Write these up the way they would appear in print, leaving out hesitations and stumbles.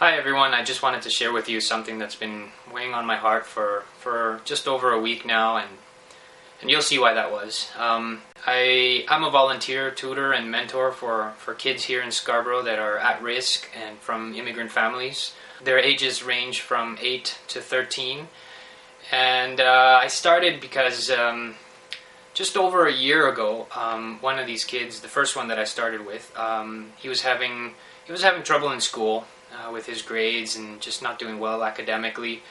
Hi everyone, I just wanted to share with you something that's been weighing on my heart for just over a week now, and you'll see why that was. I'm a volunteer tutor and mentor for kids here in Scarborough that are at risk and from immigrant families. Their ages range from 8 to 13, and I started because just over a year ago, one of these kids, the first one that I started with, he was having trouble in school. With his grades and just not doing well academically,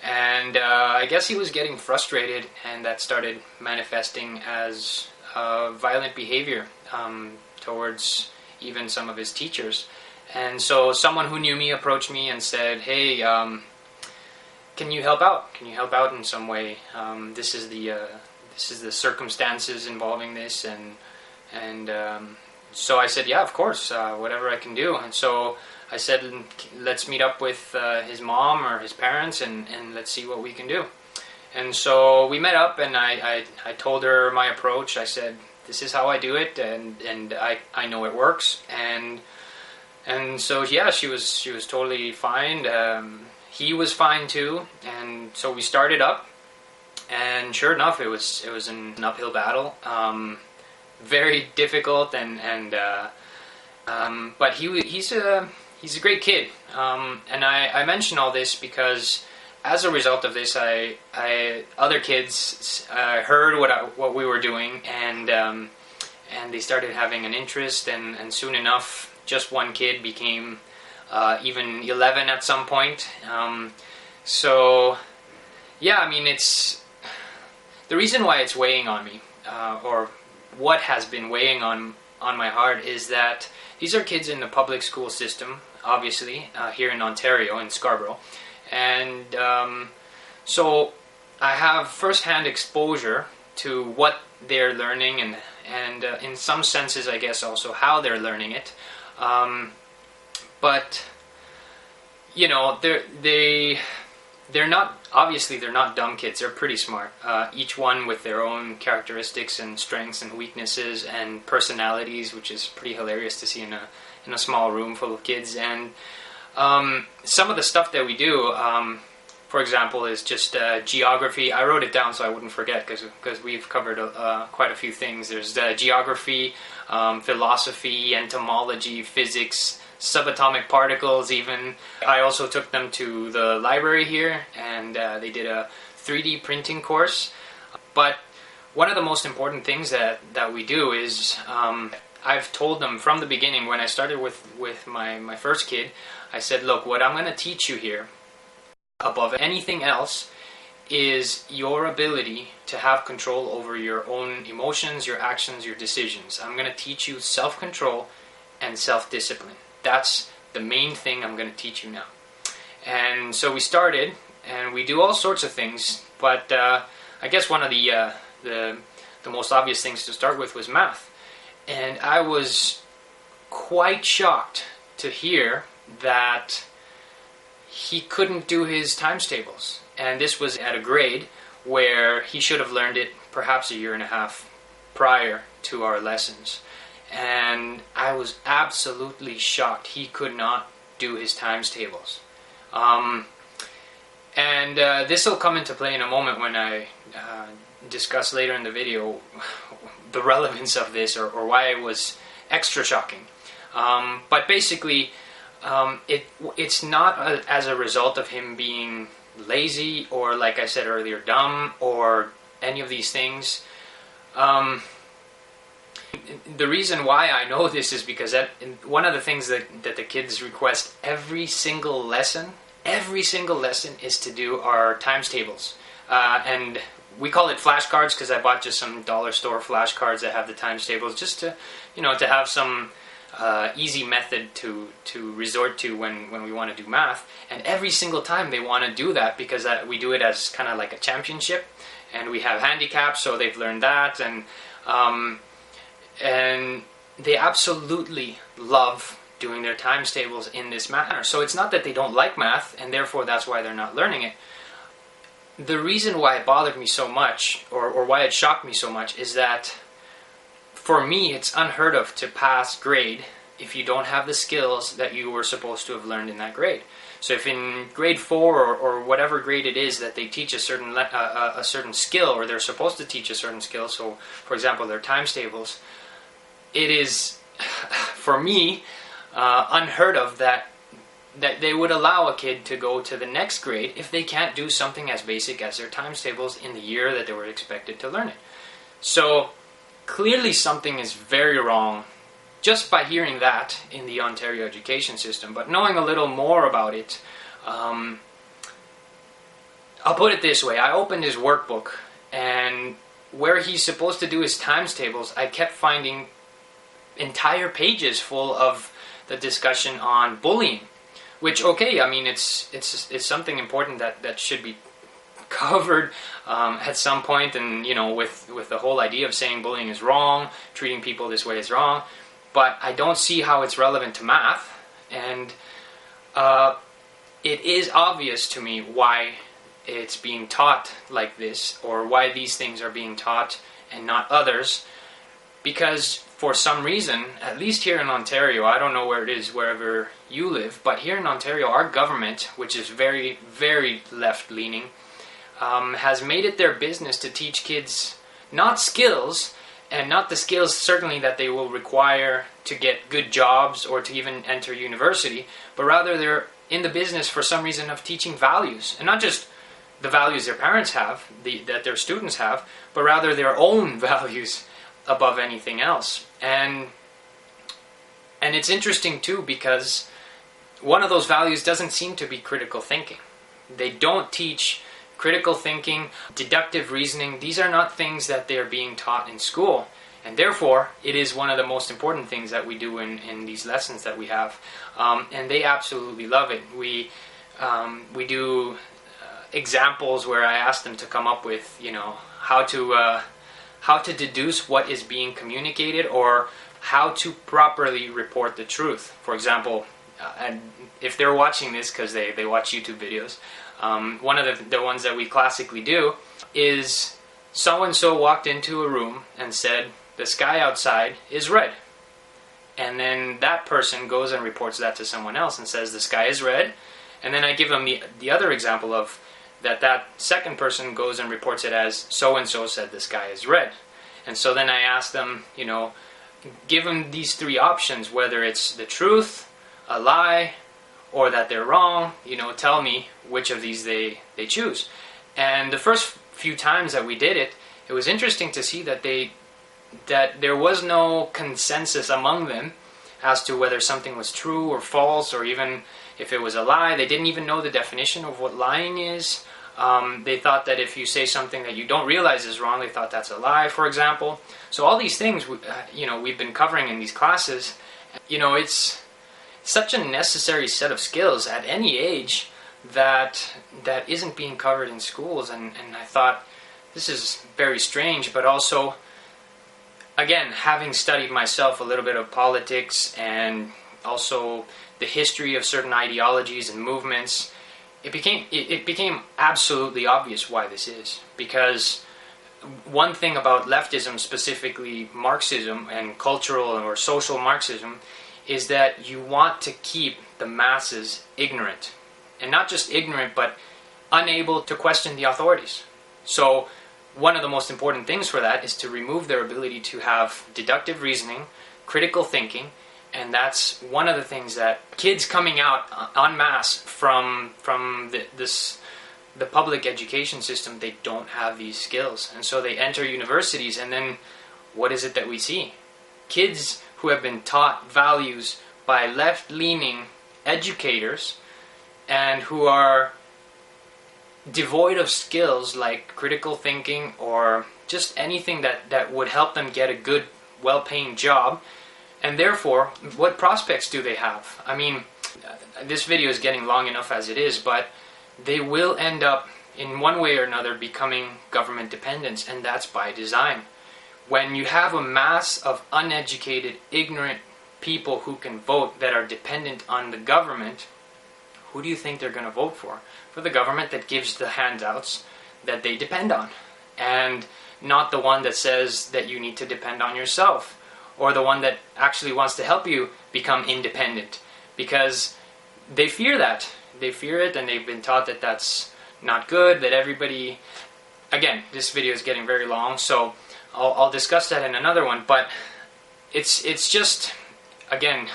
and I guess he was getting frustrated, and that started manifesting as violent behavior towards even some of his teachers. And so someone who knew me approached me and said, "Hey, can you help out? Can you help out in some way? This is the circumstances involving this." And so I said, "Yeah, of course, whatever I can do." And so I said, let's meet up with his mom or his parents and let's see what we can do. And so we met up, and I told her my approach. I said, this is how I do it, and I know it works. And so yeah, she was totally fine. He was fine too, and so we started up. And sure enough, it was an uphill battle, very difficult, but he's a great kid, and I mention all this because as a result of this, other kids heard what we were doing, and they started having an interest, and soon enough, just one kid became even 11 at some point. So yeah, I mean, it's the reason why it's weighing on me, or what has been weighing on my heart, is that these are kids in the public school system, obviously, here in Ontario, in Scarborough. And so I have first-hand exposure to what they're learning, and in some senses, I guess, also how they're learning it. But, you know, they're not, obviously they're not dumb kids. They're pretty smart, each one with their own characteristics and strengths and weaknesses and personalities, which is pretty hilarious to see in a small room full of kids. And some of the stuff that we do, for example, is just geography. I wrote it down so I wouldn't forget, because we've covered quite a few things. There's geography, philosophy, entomology, physics, subatomic particles even. I also took them to the library here, and they did a 3D printing course. But one of the most important things that we do is, I've told them from the beginning, when I started with my first kid, I said, look, what I'm going to teach you here, above anything else, is your ability to have control over your own emotions, your actions, your decisions. I'm going to teach you self-control and self-discipline. That's the main thing I'm going to teach you now. And so we started, and we do all sorts of things, but I guess one of the most obvious things to start with was math. And I was quite shocked to hear that he couldn't do his times tables. And this was at a grade where he should have learned it perhaps a year and a half prior to our lessons. And I was absolutely shocked. He could not do his times tables. And this will come into play in a moment when I discuss later in the video the relevance of this, or why it was extra shocking. But basically, it's not as a result of him being lazy, or, like I said earlier, dumb, or any of these things. The reason why I know this is because one of the things that the kids request every single lesson is to do our times tables. And we call it flashcards because I bought just some dollar store flashcards that have the times tables, just to have some easy method to resort to when we want to do math. And every single time they want to do that, because we do it as kind of like a championship, and we have handicaps, so they've learned that, and they absolutely love doing their times tables in this manner. So it's not that they don't like math, and therefore that's why they're not learning it. The reason why it bothered me so much, or why it shocked me so much, is that for me it's unheard of to pass grade if you don't have the skills that you were supposed to have learned in that grade. So if in grade 4 or whatever grade it is that they teach a certain skill, or they're supposed to teach a certain skill, so for example their times tables, it is, for me, unheard of that they would allow a kid to go to the next grade if they can't do something as basic as their times tables in the year that they were expected to learn it. So clearly something is very wrong just by hearing that in the Ontario education system. But knowing a little more about it, I'll put it this way. I opened his workbook, and where he's supposed to do his times tables, I kept finding entire pages full of the discussion on bullying. Which, okay, I mean, it's something important that should be covered at some point, and with the whole idea of saying bullying is wrong, treating people this way is wrong, but I don't see how it's relevant to math, and it is obvious to me why it's being taught like this, or why these things are being taught and not others, because for some reason, at least here in Ontario, I don't know where it is wherever you live, but here in Ontario, our government, which is very, very left-leaning, has made it their business to teach kids not skills, and not the skills certainly that they will require to get good jobs or to even enter university, but rather they're in the business for some reason of teaching values, and not just the values their parents have, that their students have, but rather their own values above anything else. And it's interesting too, because one of those values doesn't seem to be critical thinking. They don't teach critical thinking, deductive reasoning. These are not things that they're being taught in school, and therefore it is one of the most important things that we do in these lessons that we have, and they absolutely love it. We do examples where I ask them to come up with how to deduce what is being communicated, or how to properly report the truth. For example, and if they're watching this because they watch YouTube videos, one of the ones that we classically do is so-and-so walked into a room and said, the sky outside is red. And then that person goes and reports that to someone else and says, the sky is red. And then I give them the other example of that second person goes and reports it as so-and-so said the sky is red. And so then I ask them, give them these three options, whether it's the truth, a lie, or that they're wrong, tell me which of these they choose. And the first few times that we did it, it was interesting to see that there was no consensus among them as to whether something was true or false, or even if it was a lie. They didn't even know the definition of what lying is. They thought that if you say something that you don't realize is wrong, they thought that's a lie, for example. So all these things, we've been covering in these classes. It's such a necessary set of skills at any age that isn't being covered in schools. And I thought, this is very strange, but also, again, having studied myself a little bit of politics and also the history of certain ideologies and movements, it became absolutely obvious why this is. Because one thing about leftism, specifically Marxism and cultural or social Marxism, is that you want to keep the masses ignorant. And not just ignorant, but unable to question the authorities. So one of the most important things for that is to remove their ability to have deductive reasoning, critical thinking, and that's one of the things that kids coming out en masse from the public education system, they don't have these skills. And so they enter universities, and then what is it that we see? Kids who have been taught values by left-leaning educators and who are devoid of skills like critical thinking or just anything that would help them get a good, well-paying job. And therefore, what prospects do they have? I mean, this video is getting long enough as it is, but they will end up, in one way or another, becoming government dependents, and that's by design. When you have a mass of uneducated, ignorant people who can vote that are dependent on the government, who do you think they're going to vote for? For the government that gives the handouts that they depend on, and not the one that says that you need to depend on yourself, or the one that actually wants to help you become independent, because they fear that. They fear it, and they've been taught that that's not good, that everybody... Again, this video is getting very long, so I'll discuss that in another one, but it's just, again,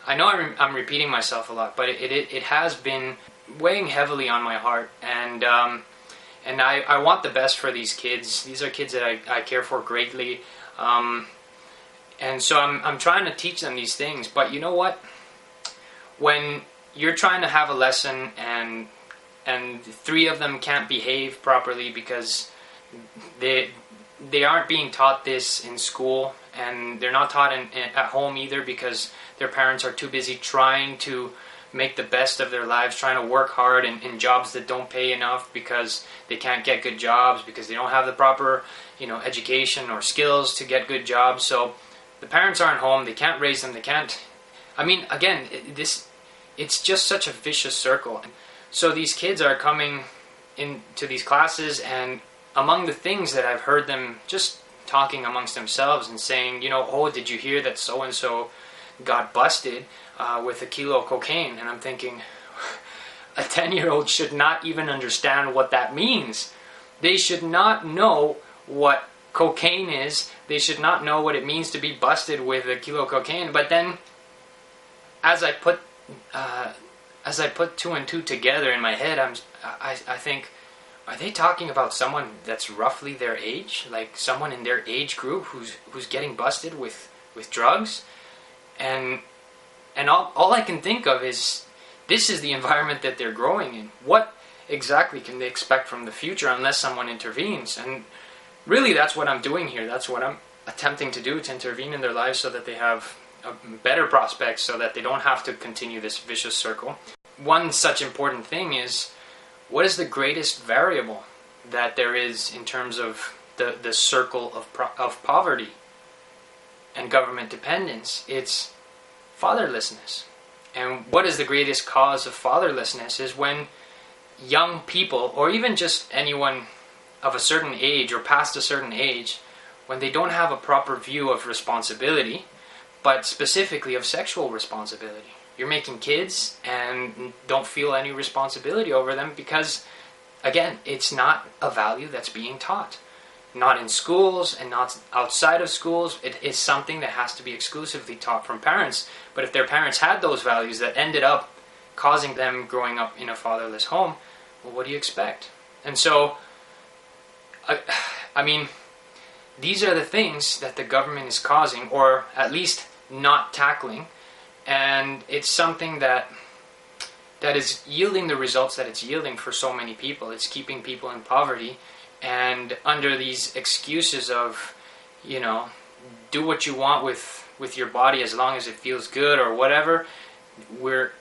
I know I'm repeating myself a lot, but it has been weighing heavily on my heart, and I want the best for these kids. These are kids that I care for greatly, and so I'm trying to teach them these things. But you know what? When you're trying to have a lesson and 3 of them can't behave properly because they aren't being taught this in school, and they're not taught at home either because their parents are too busy trying to make the best of their lives, trying to work hard in jobs that don't pay enough because they can't get good jobs, because they don't have the proper, education or skills to get good jobs. So the parents aren't home, they can't raise them, they can't... I mean, again, it's just such a vicious circle. So these kids are coming into these classes, and among the things that I've heard them just talking amongst themselves and saying, oh, did you hear that so-and-so got busted with a kilo of cocaine? And I'm thinking, a 10-year-old should not even understand what that means. They should not know what cocaine is. They should not know what it means to be busted with a kilo of cocaine. But then, as I put 2 and 2 together in my head, I think, are they talking about someone that's roughly their age, like someone in their age group who's getting busted with drugs? And all I can think of is, this is the environment that they're growing in. What exactly can they expect from the future unless someone intervenes? And really, that's what I'm doing here. That's what I'm attempting to do, to intervene in their lives so that they have better prospects, so that they don't have to continue this vicious circle. One such important thing is, what is the greatest variable that there is in terms of the circle of poverty and government dependence? It's fatherlessness. And what is the greatest cause of fatherlessness is when young people, or even just anyone of a certain age or past a certain age, when they don't have a proper view of responsibility, but specifically of sexual responsibility. You're making kids and don't feel any responsibility over them because, again, it's not a value that's being taught. Not in schools and not outside of schools. It is something that has to be exclusively taught from parents. But if their parents had those values that ended up causing them growing up in a fatherless home, well, what do you expect? And so, I mean, these are the things that the government is causing, or at least not tackling, and it's something that is yielding the results that it's yielding for so many people. It's keeping people in poverty, and under these excuses of, do what you want with your body as long as it feels good or whatever, we're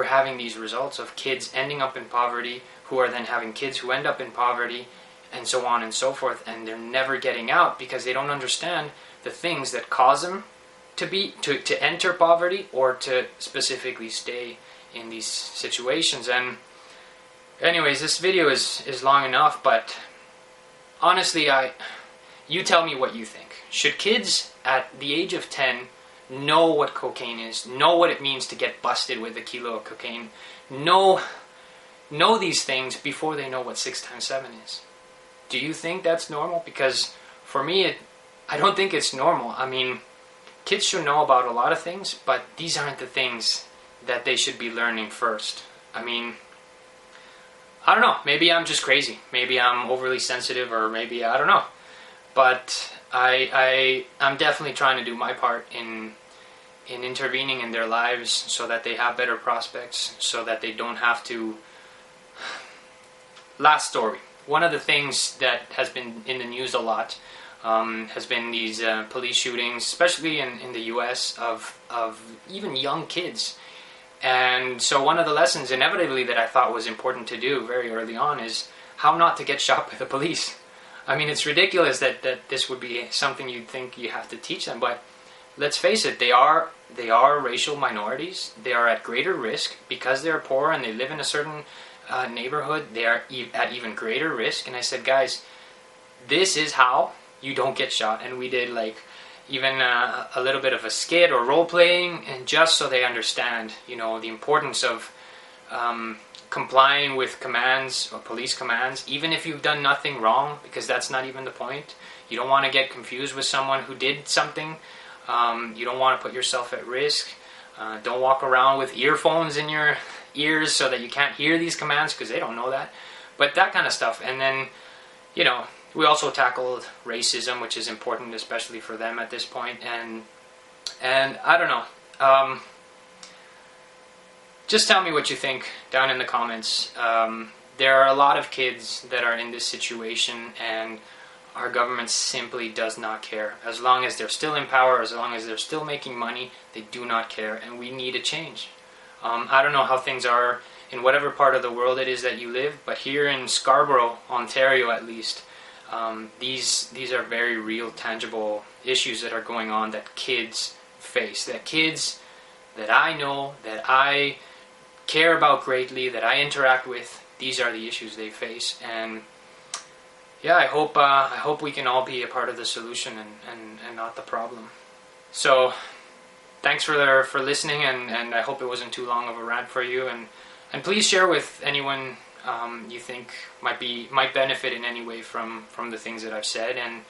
having these results of kids ending up in poverty, who are then having kids who end up in poverty, and so on and so forth, and they're never getting out because they don't understand the things that cause them to enter poverty or to specifically stay in these situations. And anyways, this video is long enough, but honestly, you tell me what you think. Should kids at the age of 10 know what cocaine is, know what it means to get busted with a kilo of cocaine, know these things before they know what 6 times 7 is? Do you think that's normal? Because for me, I don't think it's normal. I mean, kids should know about a lot of things, but these aren't the things that they should be learning first. I mean, I don't know. Maybe I'm just crazy. Maybe I'm overly sensitive, or maybe, I don't know. But I'm definitely trying to do my part in intervening in their lives so that they have better prospects, so that they don't have to... Last story. One of the things that has been in the news a lot has been these police shootings, especially in the U.S., of even young kids. And so one of the lessons, inevitably, that I thought was important to do very early on is how not to get shot by the police. I mean, it's ridiculous that this would be something you'd think you have to teach them, but let's face it, they are racial minorities. They are at greater risk because they're poor and they live in a certain neighborhood. They are at even greater risk. And I said, guys, this is how you don't get shot. And we did even a little bit of a skit or role playing, and just so they understand, you know, the importance of complying with commands or police commands, even if you've done nothing wrong, because that's not even the point. You don't want to get confused with someone who did something. You don't want to put yourself at risk. Don't walk around with earphones in your ears so that you can't hear these commands, because they don't know that. But that kind of stuff. And then, you know, we also tackled racism, which is important, especially for them at this point. And I don't know. Just tell me what you think down in the comments. There are a lot of kids that are in this situation, and our government simply does not care. As long as they're still in power, as long as they're still making money, they do not care, and we need a change. I don't know how things are in whatever part of the world it is that you live, but here in Scarborough, Ontario at least, these are very real, tangible issues that are going on that kids face, that kids that I know, that I care about greatly, that I interact with, these are the issues they face. And yeah, I hope we can all be a part of the solution and not the problem. So thanks for listening, and I hope it wasn't too long of a rant for you, and please share with anyone you think might benefit in any way from the things that I've said. And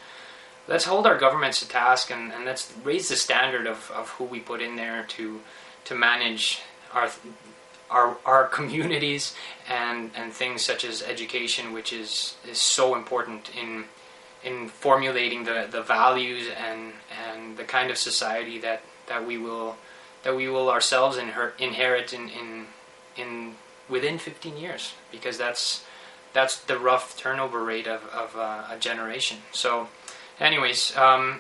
let's hold our governments to task, and let's raise the standard of who we put in there to manage our communities and things such as education, which is so important in formulating the values and the kind of society that we will ourselves inherit in within 15 years, because that's the rough turnover rate of a generation. So anyways,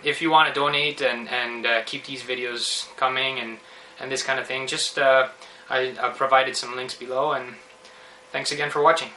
if you want to donate and keep these videos coming and this kind of thing, just I provided some links below, and thanks again for watching.